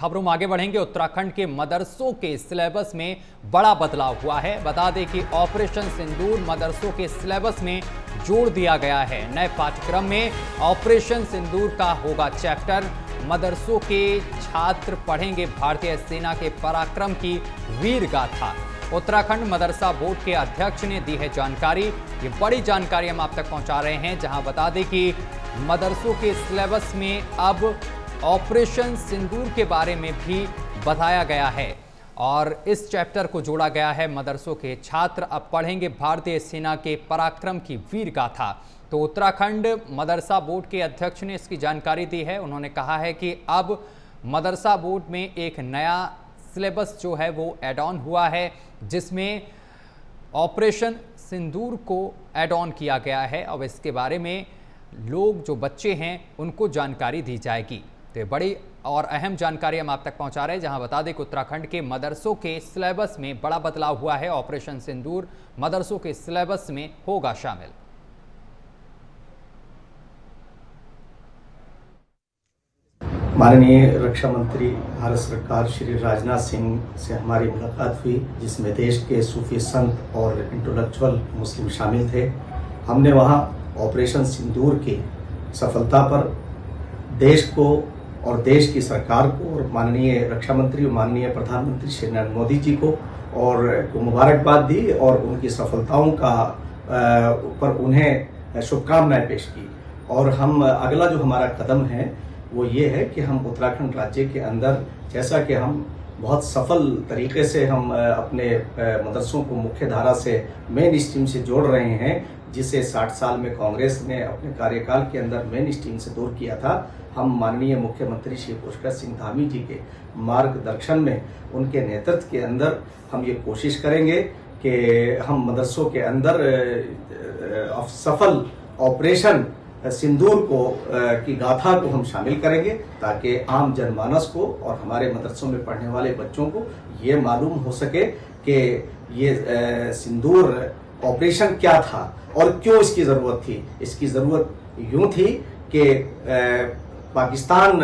खबरों में आगे बढ़ेंगे। उत्तराखंड के मदरसों के सिलेबस में बड़ा बदलाव हुआ है। बता दें कि ऑपरेशन सिंदूर मदरसों के सिलेबस में जोड़ दिया गया है। नए पाठ्यक्रम में ऑपरेशन सिंदूर का होगा चैप्टर। मदरसों के छात्र पढ़ेंगे भारतीय सेना के पराक्रम की वीर गाथा। उत्तराखंड मदरसा बोर्ड के अध्यक्ष ने दी है जानकारी। ये बड़ी जानकारी हम आप तक पहुंचा रहे हैं, जहां बता दें कि मदरसों के सिलेबस में अब ऑपरेशन सिंदूर के बारे में भी बताया गया है और इस चैप्टर को जोड़ा गया है। मदरसों के छात्र अब पढ़ेंगे भारतीय सेना के पराक्रम की वीर गाथा। तो उत्तराखंड मदरसा बोर्ड के अध्यक्ष ने इसकी जानकारी दी है। उन्होंने कहा है कि अब मदरसा बोर्ड में एक नया सिलेबस जो है वो ऐड ऑन हुआ है, जिसमें ऑपरेशन सिंदूर को ऐड ऑन किया गया है। अब इसके बारे में लोग जो बच्चे हैं उनको जानकारी दी जाएगी। तो बड़ी और अहम जानकारी हम आप तक पहुंचा रहे हैं, जहां बता दें कि उत्तराखंड के मदरसों के सिलेबस में बड़ा बदलाव हुआ है। ऑपरेशन सिंदूर मदरसों के सिलेबस में होगा शामिल। माननीय रक्षा मंत्री भारत सरकार श्री राजनाथ सिंह से हमारी मुलाकात हुई, जिसमें देश के सूफी संत और इंटेलेक्चुअल मुस्लिम शामिल थे। हमने वहां ऑपरेशन सिंदूर की सफलता पर देश को और देश की सरकार को और माननीय रक्षा मंत्री और माननीय प्रधानमंत्री श्री नरेंद्र मोदी जी को मुबारकबाद दी और उनकी सफलताओं का पर उन्हें शुभकामनाएं पेश की। और हम अगला जो हमारा कदम है वो ये है कि हम उत्तराखंड राज्य के अंदर, जैसा कि हम बहुत सफल तरीके से हम अपने मदरसों को मुख्य धारा से मेन स्ट्रीम से जोड़ रहे हैं, जिसे 60 साल में कांग्रेस ने अपने कार्यकाल के अंदर मेन स्ट्रीम से दूर किया था। हम माननीय मुख्यमंत्री श्री पुष्कर सिंह धामी जी के मार्गदर्शन में, उनके नेतृत्व के अंदर हम ये कोशिश करेंगे कि हम मदरसों के अंदर सफल ऑपरेशन सिंदूर को की गाथा को हम शामिल करेंगे, ताकि आम जनमानस को और हमारे मदरसों में पढ़ने वाले बच्चों को ये मालूम हो सके कि ये सिंदूर ऑपरेशन क्या था और क्यों इसकी ज़रूरत थी। इसकी ज़रूरत यूँ थी कि पाकिस्तान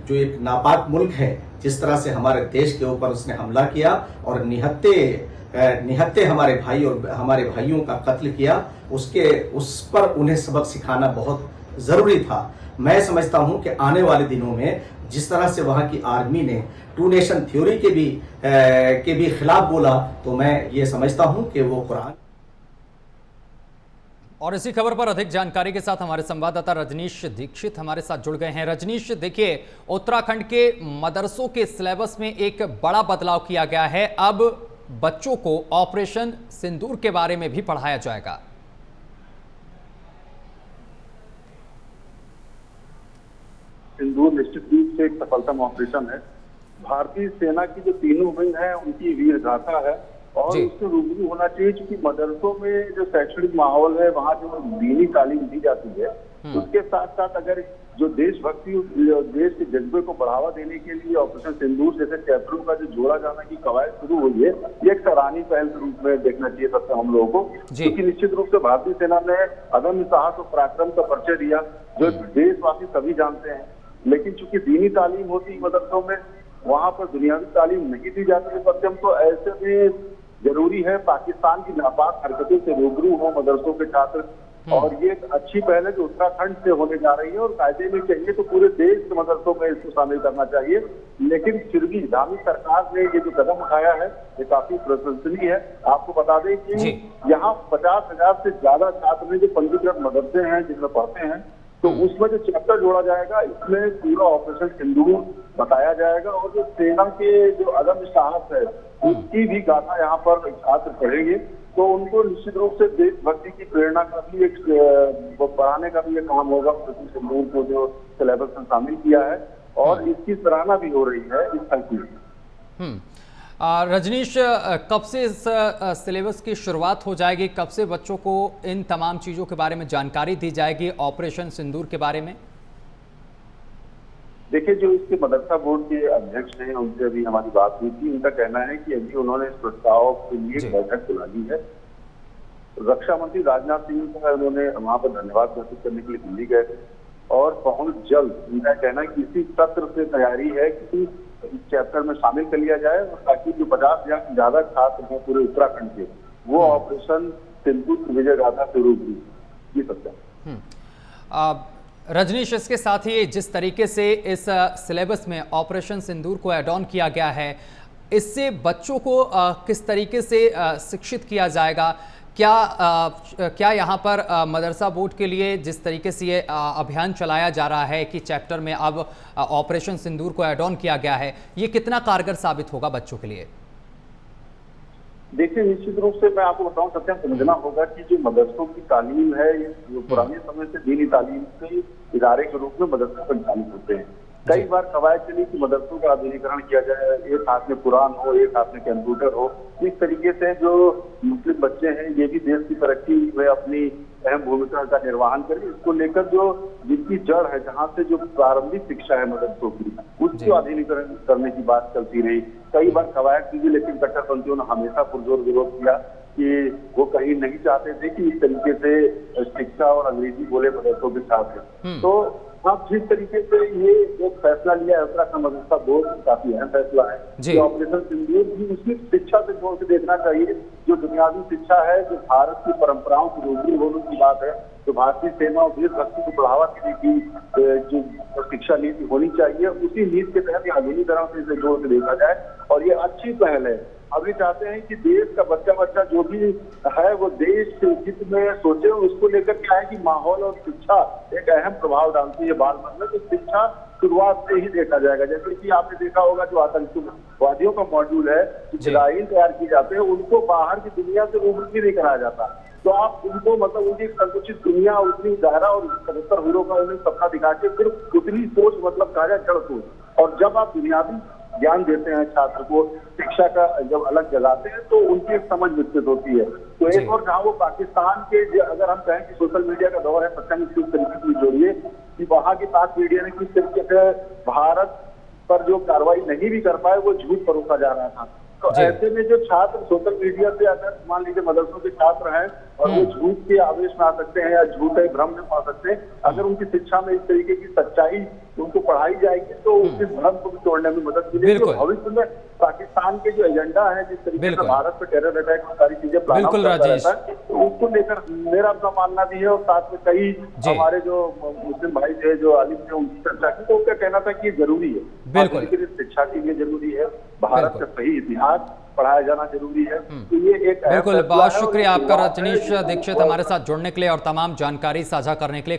जो एक नापाक मुल्क है, जिस तरह से हमारे देश के ऊपर उसने हमला किया और निहत्ते हमारे भाई और हमारे भाइयों का कत्ल किया, उस पर उन्हें सबक सिखाना बहुत ज़रूरी था। मैं समझता हूं कि आने वाले दिनों में जिस तरह से वहां की आर्मी ने टू नेशन थ्योरी के भी खिलाफ बोला, तो मैं ये समझता हूं कि वो कुरान। और इसी खबर पर अधिक जानकारी के साथ हमारे संवाददाता रजनीश दीक्षित हमारे साथ जुड़ गए हैं। रजनीश, देखिए, उत्तराखंड के मदरसों के सिलेबस में एक बड़ा बदलाव किया गया है। अब बच्चों को ऑपरेशन सिंदूर के बारे में भी पढ़ाया जाएगा। सिंदूर निश्चित रूप से एक सफलतम ऑपरेशन है। भारतीय सेना की जो तीनों विंग है उनकी वीर गाथा है और उससे रूबरू होना चाहिए, क्योंकि मदरसों में जो शैक्षणिक माहौल है, वहाँ जो दीनी तालीम दी जाती है, उसके साथ साथ अगर जो देशभक्ति, देश के जज्बे को बढ़ावा देने के लिए ऑपरेशन सिंदूर जैसे चैप्टरों का जो जोड़ा जाना की कवायद शुरू हुई है, ये एक सराहनीय पहल के रूप में देखना चाहिए सबसे हम लोगों को, क्योंकि निश्चित रूप से भारतीय सेना ने अदम्य साहस और पराक्रम का परिचय दिया, जो देशवासी सभी जानते हैं। लेकिन चूंकि दीनी तालीम होती मदरसों में, वहां पर दुनियावी तालीम नहीं दी जाती है सत्यम, तो ऐसे में जरूरी है पाकिस्तान की नापाक हरकतों से रूबरू हो मदरसों के छात्र। और ये एक अच्छी पहल है जो उत्तराखंड से होने जा रही है और कायदे में चाहिए तो पूरे देश के मदरसों में इसको शामिल करना चाहिए। लेकिन फिर भी धामी सरकार ने ये जो कदम उठाया है ये काफी प्रशंसनीय है। आपको बता दें कि यहाँ 50,000 से ज्यादा छात्र जो पंजीकृत मदरसे हैं जिसमें पढ़ते हैं, तो उसमें जो चैप्टर जोड़ा जाएगा, इसमें पूरा ऑपरेशन सिंदूर बताया जाएगा और जो सेना के जो अदम्य साहस है उसकी भी गाथा यहाँ पर छात्र पढ़ेंगे, तो उनको निश्चित रूप से देशभक्ति की प्रेरणा का भी एक बढ़ाने का भी ये काम होगा। ऑपरेशन सिंदूर को जो सिलेबस में शामिल किया है और इसकी सराहना भी हो रही है इस साल। रजनीश, कब से इस सिलेबस की शुरुआत हो जाएगी? कब से बच्चों को इन तमाम चीज़ों के बारे में जानकारी दी जाएगी ऑपरेशन सिंदूर के बारे में? देखिए, जो इसके मदरसा बोर्ड के अध्यक्ष हैं उनसे अभी हमारी बात हुई थी। उनका कहना है कि अभी उन्होंने इस प्रस्ताव के लिए बैठक बुला ली है। रक्षा मंत्री राजनाथ सिंह का उन्होंने वहां पर धन्यवाद प्रस्तुत करने के लिए दिल्ली गए थे और बहुत जल्द उनका कहना है कि इसी सत्र से तैयारी है कि इस चैप्टर में शामिल कर लिया जाए, और ताकि जो 50 से ज्यादा छात्र हैं पूरे उत्तराखंड के, वो ऑपरेशन सिंदूर की विजय गाथा से रूबरू जी सकते हैं। रजनीश, इसके साथ ही जिस तरीके से इस सिलेबस में ऑपरेशन सिंदूर को ऐड ऑन किया गया है, इससे बच्चों को किस तरीके से शिक्षित किया जाएगा? क्या यहाँ पर मदरसा बोर्ड के लिए जिस तरीके से ये अभियान चलाया जा रहा है कि चैप्टर में अब ऑपरेशन सिंदूर को ऐड ऑन किया गया है, ये कितना कारगर साबित होगा बच्चों के लिए? देखिए, निश्चित रूप से मैं आपको बताऊं, सत्यम समझना होगा कि जो मदरसों की तालीम है, जो पुराने समय से दीनी तालीम के इदारे के रूप में मदरसे संचालित होते हैं। कई बार कवायद चली कि मदरसों का आधुनिकीकरण किया जाए, एक हाथ में कुरान हो, एक हाथ में कंप्यूटर हो। इस तरीके से जो मुस्लिम बच्चे हैं, ये भी देश की तरक्की में अपनी अहम भूमिका का निर्वहन करें। इसको लेकर जो जिनकी जड़ है, जहाँ से जो प्रारंभिक शिक्षा है मदरसों की, उसको आधुनिकीकरण करने की बात चलती रही। कई बार कवायद की भी, लेकिन कट्टरपंथियों ने हमेशा पुरजोर विरोध किया कि वो कहीं नहीं चाहते थे कि इस तरीके से शिक्षा और अंग्रेजी बोले मदरसों के छात्र। तो अब जिस तरीके से ये एक फैसला लिया है उत्तराखंड मदरसा बोर्ड, काफी अहम फैसला है कि ऑपरेशन सिंदूर भी उसी शिक्षा से जोड़ के देखना चाहिए जो दुनियावी शिक्षा है, जो भारत की परंपराओं की रूबरू होने की बात है, जो भारतीय सेना और देशभक्ति को बढ़ावा देने की जो शिक्षा नीति होनी चाहिए, उसी नीति के तहत आधुनिकीकरण से इसे जोड़ के देखा जाए। और ये अच्छी पहल है। अभी चाहते हैं कि देश का बच्चा जो भी है वो देश के हित में सोचे। उसको लेकर क्या है कि माहौल और शिक्षा एक अहम प्रभाव डालती है बाल मन में। तो शिक्षा शुरुआत से ही देखा जाएगा। जैसे कि आपने देखा होगा जो आतंकवादियों का मॉड्यूल है, मिसाइल तैयार किए जाते हैं, उनको बाहर की दुनिया से रूबरू नहीं कराया जाता। तो आप उनको मतलब उनकी संकुचित दुनिया, उतनी दायरा और 77 हीरो का उन्हें सपना दिखा के सिर्फ उतनी सोच मतलब कहा जाए जड़ सोच। और जब आप बुनियादी ज्ञान देते हैं छात्र को, शिक्षा का जब अलग जलाते हैं, तो उनकी एक समझ विकसित होती है। तो एक और जहाँ वो पाकिस्तान के, अगर हम कहें कि सोशल मीडिया का दौर है, सत्संग किस तरीके से जोड़िए कि वहाँ की पाक मीडिया ने किस तरीके से भारत पर जो कार्रवाई नहीं भी कर पाए वो झूठ परोसा जा रहा था। तो ऐसे में जो छात्र सोशल मीडिया से, अगर मान लीजिए मदरसों के छात्र हैं और वो झूठ के आवेश में आ सकते हैं या झूठे भ्रम में पा सकते हैं, अगर उनकी शिक्षा में इस तरीके की सच्चाई उनको पढ़ाई जाएगी तो उसके भ्रम को भी तोड़ने में मदद मिलेगी। भविष्य में पाकिस्तान के जो एजेंडा है, जिस तरीके से भारत पर टेरर अटैक और सारी चीजें प्लान करता रहता है, तो उसको लेकर मेरा अपना मानना भी है। और साथ में कई हमारे जो मुस्लिम भाई थे, जो आलिम थे, उनकी चर्चा की, तो उनका कहना था कि जरूरी है, बिल्कुल शिक्षा के लिए जरूरी है, भारत का सही इतिहास पढ़ाया जाना जरूरी है। तो ये एक बिल्कुल, बहुत शुक्रिया आपका रजनीश दीक्षित हमारे साथ जुड़ने के लिए और तमाम जानकारी साझा करने के लिए।